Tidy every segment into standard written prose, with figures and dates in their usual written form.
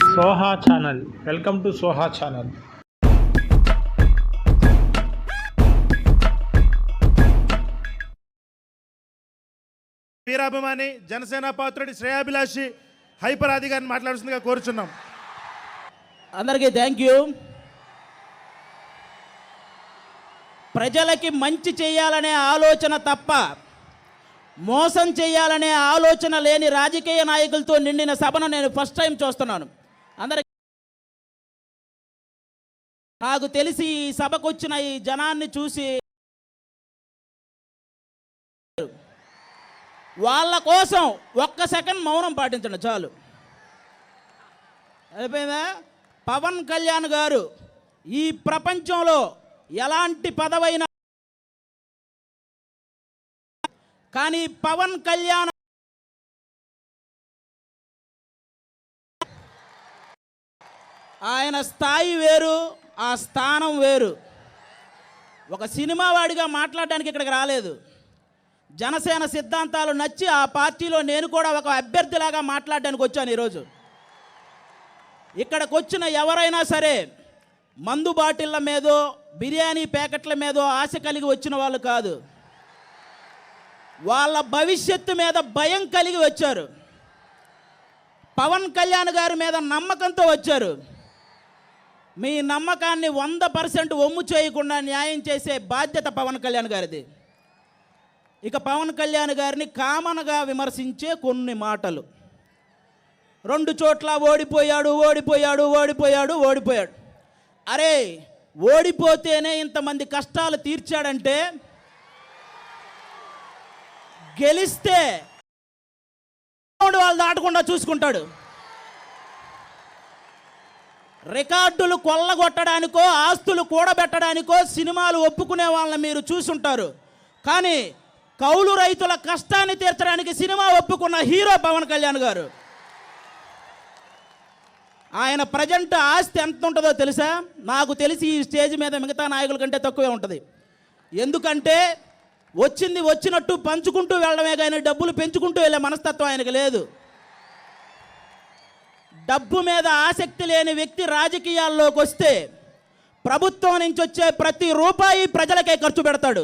Soha channel, welcome to Soha channel. వీరాభిమాని జనసేన పాత్రుడి శ్రేయాభిలాషి హైపర్ ఆది గారిని మాట్లాడుతుందిగా కోరుచున్నాం. అందరికీ థ్యాంక్ యూ. ప్రజలకి మంచి చేయాలనే ఆలోచన తప్ప మోసం చేయాలనే ఆలోచన లేని రాజకీయ నాయకులతో నిండిన సభను నేను ఫస్ట్ టైం చూస్తున్నాను. అందరికీ నాకు తెలిసి ఈ సభకు వచ్చిన ఈ జనాన్ని చూసి వాళ్ళ కోసం ఒక్క సెకండ్ మౌనం పాటించండి చాలు. అయిపోయిందా? పవన్ కళ్యాణ్ గారు ఈ ప్రపంచంలో ఎలాంటి పదవైనా, కానీ పవన్ కళ్యాణ్ ఆయన స్థాయి వేరు, ఆ స్థానం వేరు. ఒక సినిమా వాడిగా మాట్లాడడానికి ఇక్కడికి రాలేదు. జనసేన సిద్ధాంతాలు నచ్చి ఆ పార్టీలో నేను కూడా ఒక అభ్యర్థిలాగా మాట్లాడడానికి వచ్చాను. ఈరోజు ఇక్కడికి వచ్చిన ఎవరైనా సరే మందు బాటిళ్ళ మీదో బిర్యానీ ప్యాకెట్ల మీదో ఆశ కలిగి వచ్చిన వాళ్ళు కాదు. వాళ్ళ భవిష్యత్తు మీద భయం కలిగి వచ్చారు. పవన్ కళ్యాణ్ గారి మీద నమ్మకంతో వచ్చారు. మీ నమ్మకాన్ని 100% ఒమ్ము చేయకుండా న్యాయం చేసే బాధ్యత పవన్ కళ్యాణ్ గారిది. ఇక పవన్ కళ్యాణ్ గారిని కామన్గా విమర్శించే కొన్ని మాటలు. 2 చోట్ల ఓడిపోయాడు ఓడిపోయాడు ఓడిపోయాడు ఓడిపోయాడు. అరే, ఓడిపోతేనే ఇంతమంది కష్టాలు తీర్చాడంటే గెలిస్తే వాళ్ళు దాటకుండా చూసుకుంటాడు. రికార్డులు కొల్లగొట్టడానికో ఆస్తులు కూడబెట్టడానికో సినిమాలు ఒప్పుకునే వాళ్ళని మీరు చూసుంటారు. కానీ కౌలు రైతుల కష్టాన్ని తీర్చడానికి సినిమా ఒప్పుకున్న హీరో పవన్ కళ్యాణ్ గారు. ఆయన ప్రజెంట్ ఆస్తి ఎంత ఉంటుందో తెలుసా? నాకు తెలిసి ఈ స్టేజ్ మీద మిగతా నాయకుల కంటే తక్కువే ఉంటుంది. ఎందుకంటే వచ్చింది వచ్చినట్టు పంచుకుంటూ వెళ్ళడమే కానీ డబ్బులు పెంచుకుంటూ వెళ్ళే మనస్తత్వం ఆయనకు లేదు. డబ్బు మీద ఆసక్తి లేని వ్యక్తి రాజకీయాల్లోకి వస్తే ప్రభుత్వం నుంచి వచ్చే ప్రతి రూపాయి ప్రజలకే ఖర్చు పెడతాడు.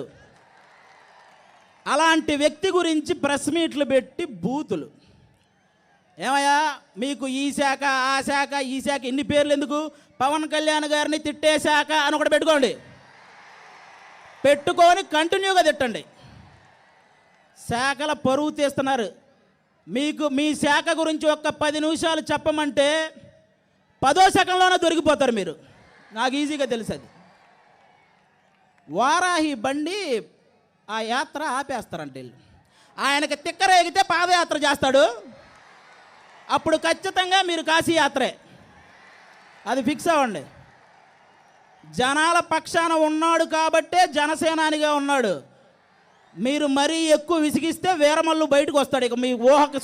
అలాంటి వ్యక్తి గురించి ప్రెస్ మీట్లు పెట్టి బూతులు. ఏమయ్యా, మీకు ఈ శాఖ ఆ శాఖ ఈ శాఖ ఇన్ని పేర్లు ఎందుకు? పవన్ కళ్యాణ్ గారిని తిట్టే శాఖ అని ఒకటి పెట్టుకోండి. పెట్టుకొని కంటిన్యూగా తిట్టండి. శాఖల పరువు తీస్తున్నారు. మీకు మీ శాఖ గురించి ఒక్క 10 నిమిషాలు చెప్పమంటే 10వ సెకండ్లోనే దొరికిపోతారు మీరు. నాకు ఈజీగా తెలుసు. అది వారాహి బండి ఆ యాత్ర ఆపేస్తారంటే ఆయనకి తిక్కరేగితే పాదయాత్ర చేస్తాడు. అప్పుడు ఖచ్చితంగా మీరు కాశీ యాత్రే. అది ఫిక్స్ అవ్వండి. జనాల పక్షాన ఉన్నాడు కాబట్టే జనసేనానిగా ఉన్నాడు. మీరు మరీ ఎక్కువ విసిగిస్తే వీరమల్లు బయటకు వస్తాడు. ఇక మీ ఊహకు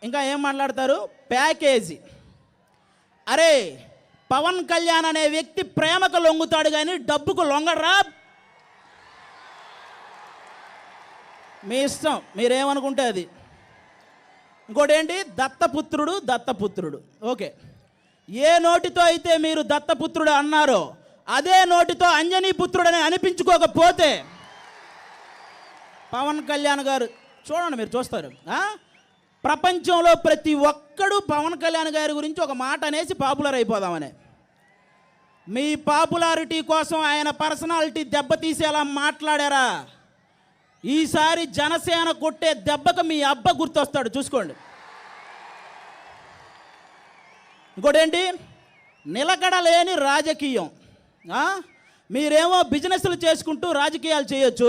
ఇంకా ఏం మాట్లాడతారు? ప్యాకేజీ. అరే, పవన్ కళ్యాణ్ అనే వ్యక్తి ప్రేమకు లొంగుతాడు కానీ డబ్బుకు లొంగడరా. మీ ఇష్టం, మీరేమనుకుంటే అది. ఇంకోటి ఏంటి? దత్తపుత్రుడు దత్తపుత్రుడు. ఓకే, ఏ నోటితో అయితే మీరు దత్తపుత్రుడు అన్నారో అదే నోటితో అంజనీ పుత్రుడని అనిపించుకోకపోతే పవన్ కళ్యాణ్ గారు చూడండి, మీరు చూస్తారు. ప్రపంచంలో ప్రతి ఒక్కడు పవన్ కళ్యాణ్ గారి గురించి ఒక మాట అనేసి పాపులర్ అయిపోదామని. మీ పాపులారిటీ కోసం ఆయన పర్సనాలిటీ దెబ్బతీసేలా మాట్లాడారా? ఈసారి జనసేన కొట్టే దెబ్బకు మీ అబ్బ గుర్తొస్తాడు, చూసుకోండి. ఇంకోటేంటి? నిలకడలేని రాజకీయం. మీరేమో బిజినెస్లు చేసుకుంటూ రాజకీయాలు చేయొచ్చు.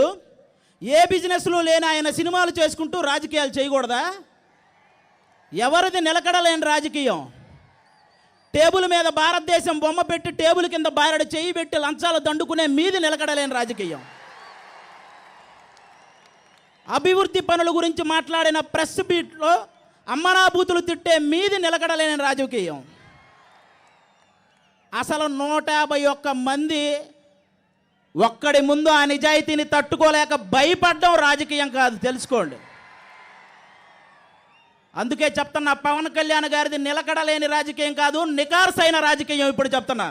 ఏ బిజినెస్లు లేని ఆయన సినిమాలు చేసుకుంటూ రాజకీయాలు చేయకూడదా? ఎవరిది నిలకడలేని రాజకీయం? టేబుల్ మీద భారతదేశం బొమ్మ పెట్టి టేబుల్ కింద బారెడు చేయి పెట్టి లంచాలు దండుకునే మీది నిలకడలేని రాజకీయం. అభివృద్ధి పనుల గురించి మాట్లాడిన ప్రెస్ బీట్లో అమ్మనాభూతులు తిట్టే మీది నిలకడలేని రాజకీయం. అసలు 151 మంది ఒక్కడి ముందు ఆ నిజాయితీని తట్టుకోలేక భయపడడం రాజకీయం కాదు, తెలుసుకోండి. అందుకే చెప్తున్నా, పవన్ కళ్యాణ్ గారిది నిలకడలేని రాజకీయం కాదు, నికార్సైన రాజకీయం ఇప్పుడు చెప్తున్నా.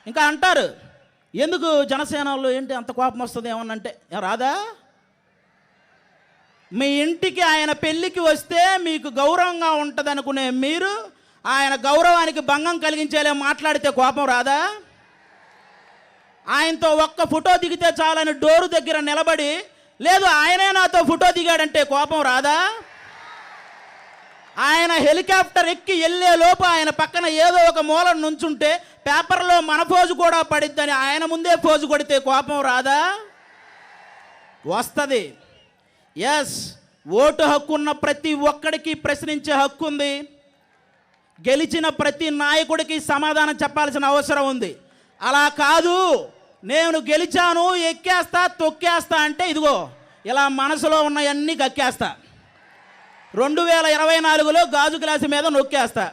ఇంకా అంటారు, ఎందుకు జనసేన వాళ్ళు ఏంటి అంత కోపం వస్తుంది ఏమన్నంటే, రాదా? మీ ఇంటికి ఆయన పెళ్ళికి వస్తే మీకు గౌరవంగా ఉంటుంది అనుకునే మీరు ఆయన గౌరవానికి భంగం కలిగించేలా మాట్లాడితే కోపం రాదా? ఆయనతో ఒక్క ఫోటో దిగితే చాలని డోరు దగ్గర నిలబడి, లేదు ఆయనే నాతో ఫోటో దిగాడంటే కోపం రాదా? ఆయన హెలికాప్టర్ ఎక్కి వెళ్ళే లోపు ఆయన పక్కన ఏదో ఒక మూల నుంచుంటే పేపర్లో మన ఫోజు కూడా పడిద్దని ఆయన ముందే ఫోజు కొడితే కోపం రాదా? వస్తుంది. ఎస్, ఓటు హక్కు ఉన్న ప్రతి ఒక్కడికి ప్రశ్నించే హక్కు ఉంది. గెలిచిన ప్రతి నాయకుడికి సమాధానం చెప్పాల్సిన అవసరం ఉంది. అలా కాదు, నేను గెలిచాను ఎక్కేస్తా తొక్కేస్తా అంటే ఇదిగో ఇలా మనసులో ఉన్నవన్నీ కక్కేస్తా, 2024లో గాజు గ్లాసు మీద నొక్కేస్తా,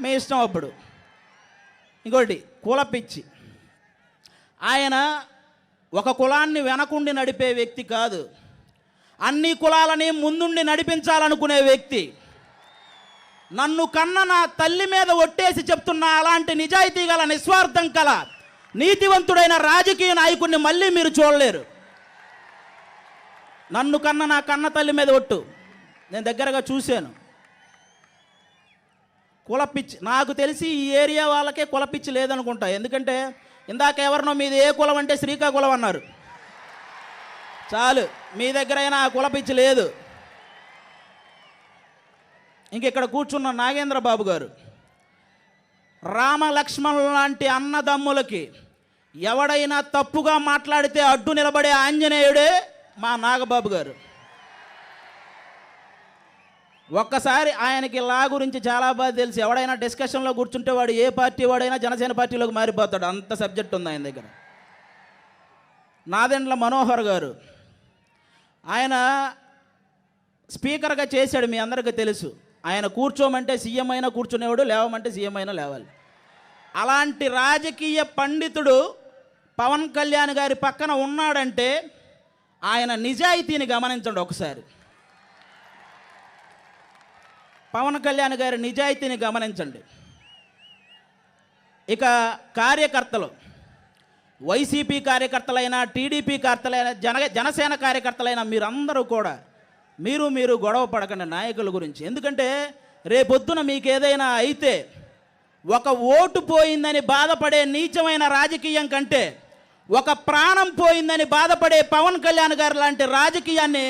మీ ఇష్టం. అప్పుడు ఇంకోటి కులపిచ్చి. ఆయన ఒక కులాన్ని వెనకుండి నడిపే వ్యక్తి కాదు, అన్ని కులాలని ముందుండి నడిపించాలనుకునే వ్యక్తి. నన్ను కన్న నా తల్లి మీద ఒట్టేసి చెప్తున్నా, అలాంటి నిజాయితీ గల నిస్వార్థం కల నీతివంతుడైన రాజకీయ నాయకుడిని మళ్ళీ మీరు చూడలేరు. నన్ను కన్న నా కన్న తల్లి మీద ఒట్టు, నేను దగ్గరగా చూశాను. కులపిచ్చి నాకు తెలిసి ఈ ఏరియా వాళ్ళకే కులపిచ్చి లేదనుకుంటా. ఎందుకంటే ఇందాక ఎవరినో మీది ఏ కులం అంటే శ్రీకాకుళం అన్నారు. చాలు, మీ దగ్గర అయినా ఆ కులపిచ్చి లేదు. ఇంక ఇక్కడ కూర్చున్న నాగేంద్ర బాబు గారు, రామ లక్ష్మణుల లాంటి అన్నదమ్ములకి ఎవడైనా తప్పుగా మాట్లాడితే అడ్డు నిలబడే ఆంజనేయుడే మా నాగబాబు గారు. ఒక్కసారి ఆయనకి లా గురించి చాలా బాగా తెలుసు. ఎవడైనా డిస్కషన్లో కూర్చుంటే వాడు ఏ పార్టీ వాడైనా జనసేన పార్టీలోకి మారిపోతాడు, అంత సబ్జెక్ట్ ఉంది ఆయన దగ్గర. నాదెండ్ల మనోహర్ గారు, ఆయన స్పీకర్గా చేశాడు, మీ అందరికీ తెలుసు. ఆయన కూర్చోమంటే సీఎం అయినా కూర్చునేవాడు, లేవమంటే సీఎం అయినా లేవాలి. అలాంటి రాజకీయ పండితుడు పవన్ కళ్యాణ్ గారి పక్కన ఉన్నాడంటే ఆయన నిజాయితీని గమనించండి ఒకసారి. పవన్ కళ్యాణ్ గారి నిజాయితీని గమనించండి. ఇక కార్యకర్తలు, వైసీపీ కార్యకర్తలైనా టీడీపీ కార్యకర్తలైనా జనసేన కార్యకర్తలైనా మీరందరూ కూడా మీరు గొడవ పడకండి నాయకుల గురించి. ఎందుకంటే రేపొద్దున మీకు ఏదైనా అయితే ఒక ఓటు పోయిందని బాధపడే నీచమైన రాజకీయం కంటే ఒక ప్రాణం పోయిందని బాధపడే పవన్ కళ్యాణ్ గారు లాంటి రాజకీయాన్ని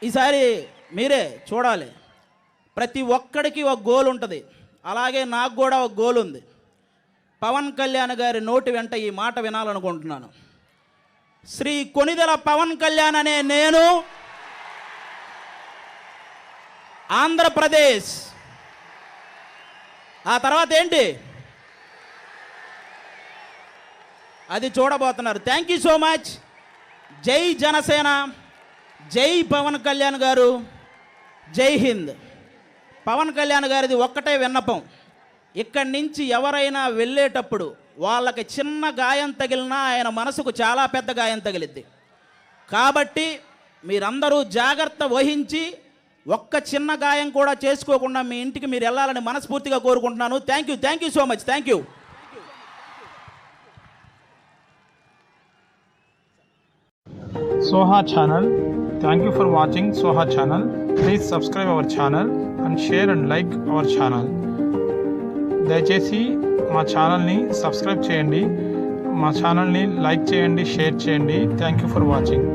ఈసారి మీరే చూడాలి. ప్రతి ఒక్కడికి ఒక గోల్ ఉంటుంది, అలాగే నాకు కూడా ఒక గోల్ ఉంది. పవన్ కళ్యాణ్ గారి నోటి వెంట ఈ మాట వినాలనుకుంటున్నాను. శ్రీ కొణిదెల పవన్ కళ్యాణ్ అనే నేను ఆంధ్రప్రదేశ్, ఆ తర్వాత ఏంటి అది చూడబోతున్నారు. Thank you so much. జై జనసేన, జై పవన్ కళ్యాణ్ గారు, జై హింద్. పవన్ కళ్యాణ్ గారిది ఒక్కటే విన్నపం, ఇక్కడి నుంచి ఎవరైనా వెళ్ళేటప్పుడు వాళ్ళకి చిన్న గాయం తగిలినా ఆయన మనసుకు చాలా పెద్ద గాయం తగిలిద్ది. కాబట్టి మీరందరూ జాగ్రత్త వహించి ఒక్క చిన్న గాయం కూడా చేసుకోకుండా మీ ఇంటికి మీరు వెళ్ళాలని మనస్ఫూర్తిగా కోరుకుంటున్నాను. Thank you so much. Thank you. Soha channel. Thank you for watching Soha channel. Please subscribe our channel and share and like our channel. దయచేసి మా ఛానల్ని సబ్స్క్రైబ్ చేయండి, మా ఛానల్ని లైక్ చేయండి, షేర్ చేయండి. Thank you for watching.